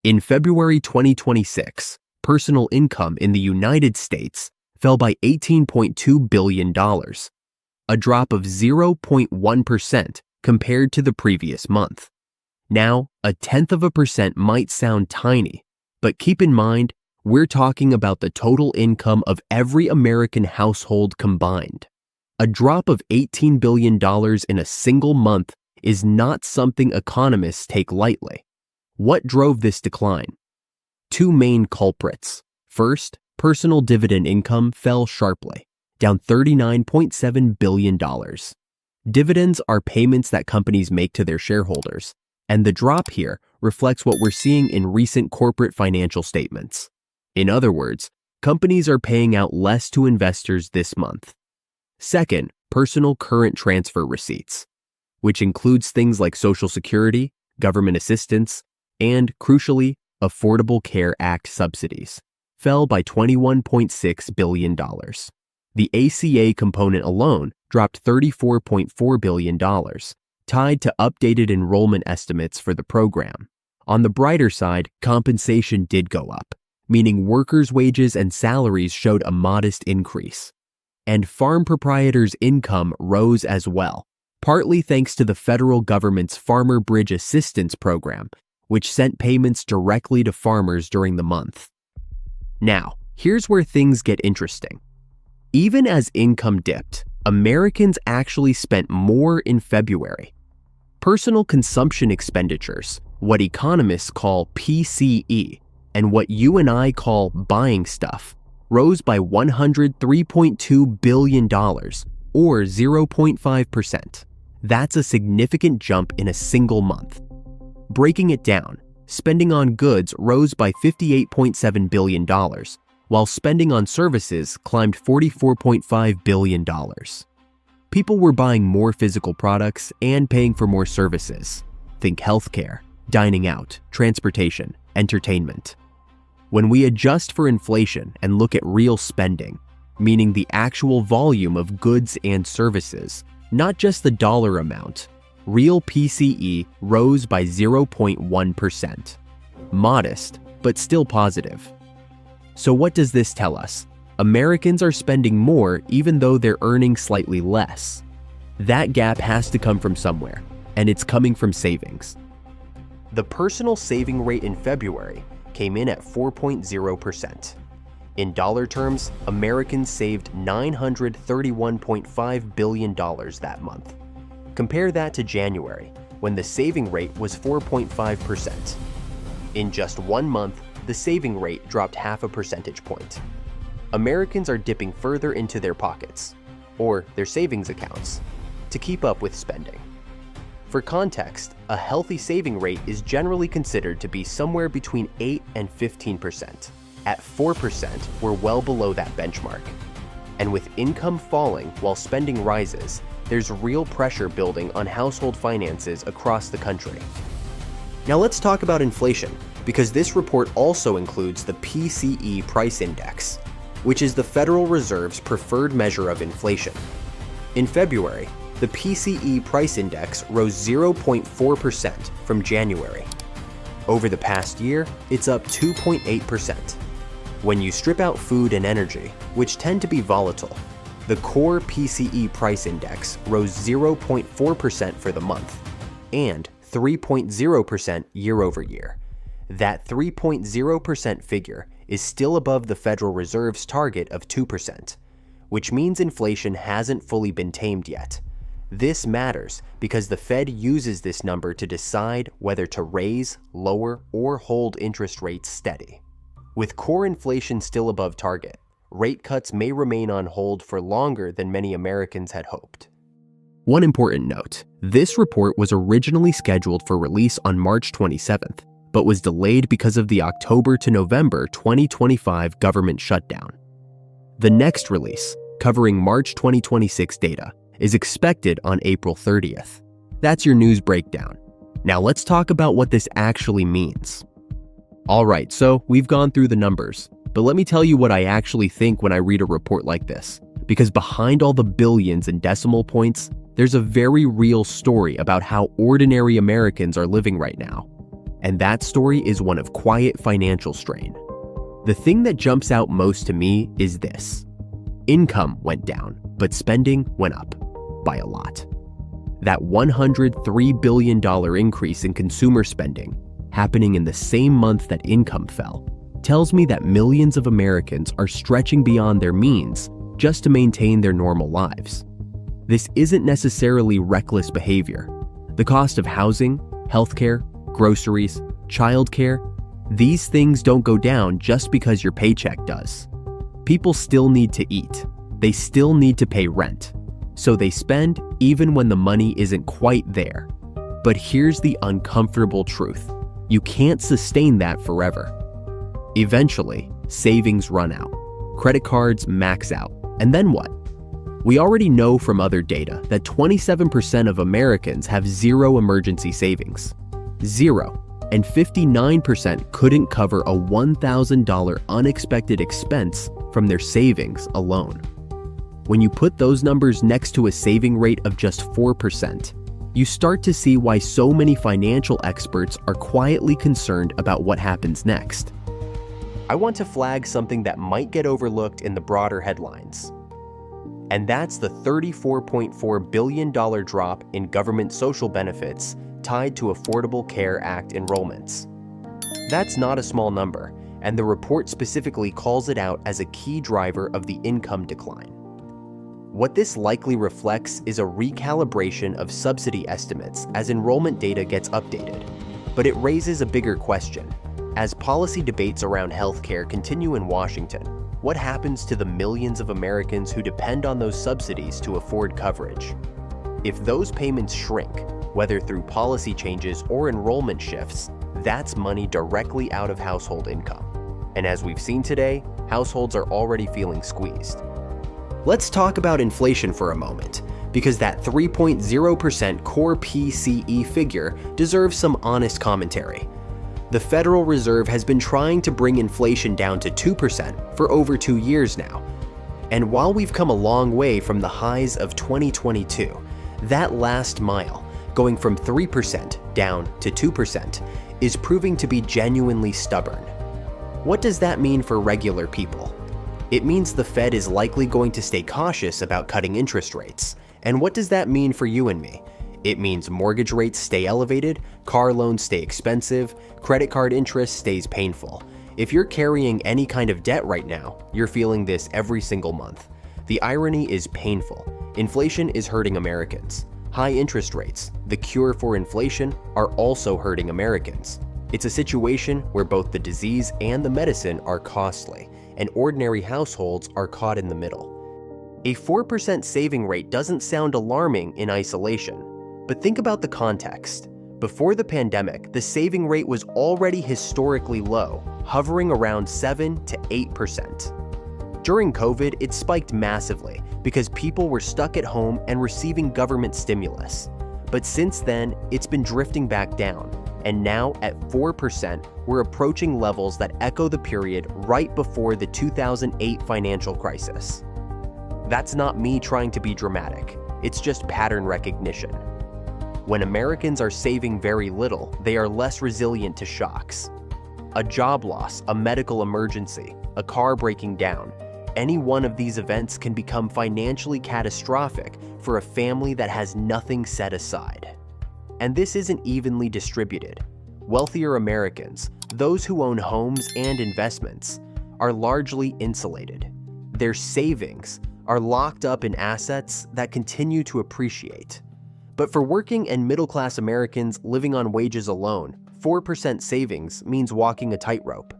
In February 2026, personal income in the United States fell by $18.2 billion, a drop of 0.1% compared to the previous month. Now, 0.1% might sound tiny, but keep in mind, we're talking about the total income of every American household combined. A drop of $18 billion in a single month is not something economists take lightly. What drove this decline? Two main culprits. First, personal dividend income fell sharply, down $39.7 billion. Dividends are payments that companies make to their shareholders, and the drop here reflects what we're seeing in recent corporate financial statements. In other words, companies are paying out less to investors this month. Second, personal current transfer receipts, which includes things like Social Security, government assistance, and, crucially, Affordable Care Act subsidies, fell by $21.6 billion. The ACA component alone dropped $34.4 billion, tied to updated enrollment estimates for the program. On the brighter side, compensation did go up, meaning workers' wages and salaries showed a modest increase. And farm proprietors' income rose as well, partly thanks to the federal government's Farmer Bridge Assistance Program, which sent payments directly to farmers during the month. Now, here's where things get interesting. Even as income dipped, Americans actually spent more in February. Personal consumption expenditures, what economists call PCE, and what you and I call buying stuff, rose by $103.2 billion, or 0.5%. That's a significant jump in a single month. Breaking it down, spending on goods rose by $58.7 billion, while spending on services climbed $44.5 billion. People were buying more physical products and paying for more services. Think healthcare, dining out, transportation, entertainment. When we adjust for inflation and look at real spending, meaning the actual volume of goods and services, not just the dollar amount, real PCE rose by 0.1%. Modest, but still positive. So what does this tell us? Americans are spending more even though they're earning slightly less. That gap has to come from somewhere, and it's coming from savings. The personal saving rate in February came in at 4.0%. In dollar terms, Americans saved $931.5 billion that month. Compare that to January, when the saving rate was 4.5%. In just 1 month, the saving rate dropped 0.5 percentage point. Americans are dipping further into their pockets, or their savings accounts, to keep up with spending. For context, a healthy saving rate is generally considered to be somewhere between 8 and 15%. At 4%, we're well below that benchmark. And with income falling while spending rises, there's real pressure building on household finances across the country. Now let's talk about inflation, because this report also includes the PCE price index, which is the Federal Reserve's preferred measure of inflation. In February, the PCE price index rose 0.4% from January. Over the past year, it's up 2.8%. When you strip out food and energy, which tend to be volatile, the core PCE price index rose 0.4% for the month and 3.0% year over year. That 3.0% figure is still above the Federal Reserve's target of 2%, which means inflation hasn't fully been tamed yet. This matters because the Fed uses this number to decide whether to raise, lower, or hold interest rates steady. With core inflation still above target, rate cuts may remain on hold for longer than many Americans had hoped. One important note, this report was originally scheduled for release on March 27th, but was delayed because of the October to November 2025 government shutdown. The next release, covering March 2026 data, is expected on April 30th. That's your news breakdown. Now let's talk about what this actually means. Alright, so we've gone through the numbers, but let me tell you what I actually think when I read a report like this, because behind all the billions and decimal points, there's a very real story about how ordinary Americans are living right now. And that story is one of quiet financial strain. The thing that jumps out most to me is this. Income went down, but spending went up by a lot. That $103 billion increase in consumer spending, happening in the same month that income fell, tells me that millions of Americans are stretching beyond their means just to maintain their normal lives. This isn't necessarily reckless behavior. The cost of housing, healthcare, groceries, childcare, these things don't go down just because your paycheck does. People still need to eat. They still need to pay rent. So they spend even when the money isn't quite there. But here's the uncomfortable truth. You can't sustain that forever. Eventually, savings run out. Credit cards max out. And then what? We already know from other data that 27% of Americans have zero emergency savings. Zero. And 59% couldn't cover a $1,000 unexpected expense from their savings alone. When you put those numbers next to a saving rate of just 4%, you start to see why so many financial experts are quietly concerned about what happens next. I want to flag something that might get overlooked in the broader headlines. And that's the $34.4 billion drop in government social benefits tied to Affordable Care Act enrollments. That's not a small number, and the report specifically calls it out as a key driver of the income decline. What this likely reflects is a recalibration of subsidy estimates as enrollment data gets updated. But it raises a bigger question. As policy debates around healthcare continue in Washington, what happens to the millions of Americans who depend on those subsidies to afford coverage? If those payments shrink, whether through policy changes or enrollment shifts, that's money directly out of household income. And as we've seen today, households are already feeling squeezed. Let's talk about inflation for a moment, because that 3.0% core PCE figure deserves some honest commentary. The Federal Reserve has been trying to bring inflation down to 2% for over 2 years now. And while we've come a long way from the highs of 2022, that last mile, going from 3% down to 2%, is proving to be genuinely stubborn. What does that mean for regular people? It means the Fed is likely going to stay cautious about cutting interest rates. And what does that mean for you and me? It means mortgage rates stay elevated, car loans stay expensive, credit card interest stays painful. If you're carrying any kind of debt right now, you're feeling this every single month. The irony is painful. Inflation is hurting Americans. High interest rates, the cure for inflation, are also hurting Americans. It's a situation where both the disease and the medicine are costly, and ordinary households are caught in the middle. A 4% saving rate doesn't sound alarming in isolation, but think about the context. Before the pandemic, the saving rate was already historically low, hovering around 7 to 8%. During COVID, it spiked massively because people were stuck at home and receiving government stimulus. But since then, it's been drifting back down, and now at 4%, we're approaching levels that echo the period right before the 2008 financial crisis. That's not me trying to be dramatic, it's just pattern recognition. When Americans are saving very little, they are less resilient to shocks. A job loss, a medical emergency, a car breaking down, any one of these events can become financially catastrophic for a family that has nothing set aside. And this isn't evenly distributed. Wealthier Americans, those who own homes and investments, are largely insulated. Their savings are locked up in assets that continue to appreciate. But for working and middle-class Americans living on wages alone, 4% savings means walking a tightrope.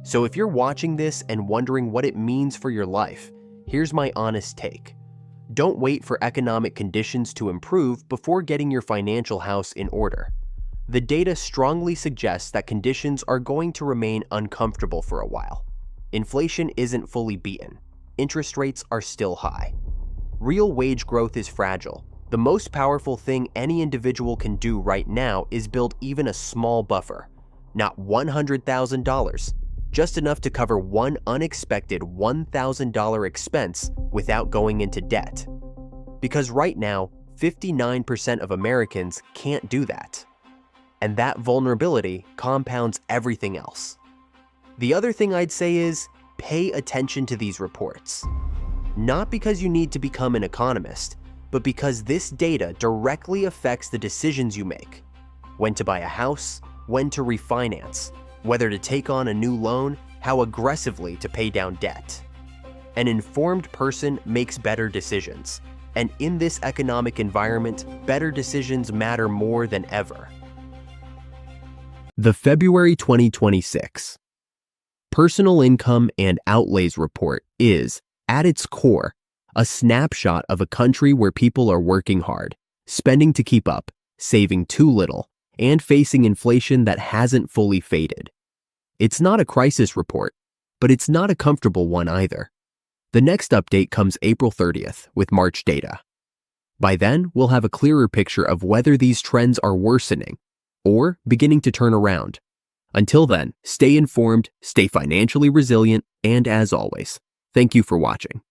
So if you're watching this and wondering what it means for your life, here's my honest take. Don't wait for economic conditions to improve before getting your financial house in order. The data strongly suggests that conditions are going to remain uncomfortable for a while. Inflation isn't fully beaten. Interest rates are still high. Real wage growth is fragile. The most powerful thing any individual can do right now is build even a small buffer. Not $100,000, just enough to cover one unexpected $1,000 expense without going into debt. Because right now, 59% of Americans can't do that. and that vulnerability compounds everything else. The other thing I'd say is pay attention to these reports. Not because you need to become an economist, but because this data directly affects the decisions you make. When to buy a house, when to refinance, whether to take on a new loan, how aggressively to pay down debt. An informed person makes better decisions, and in this economic environment, better decisions matter more than ever. The February 2026 Personal Income and Outlays report is, at its core, a snapshot of a country where people are working hard, spending to keep up, saving too little, and facing inflation that hasn't fully faded. It's not a crisis report, but it's not a comfortable one either. The next update comes April 30th with March data. By then, we'll have a clearer picture of whether these trends are worsening or beginning to turn around. Until then, stay informed, stay financially resilient, and as always, thank you for watching.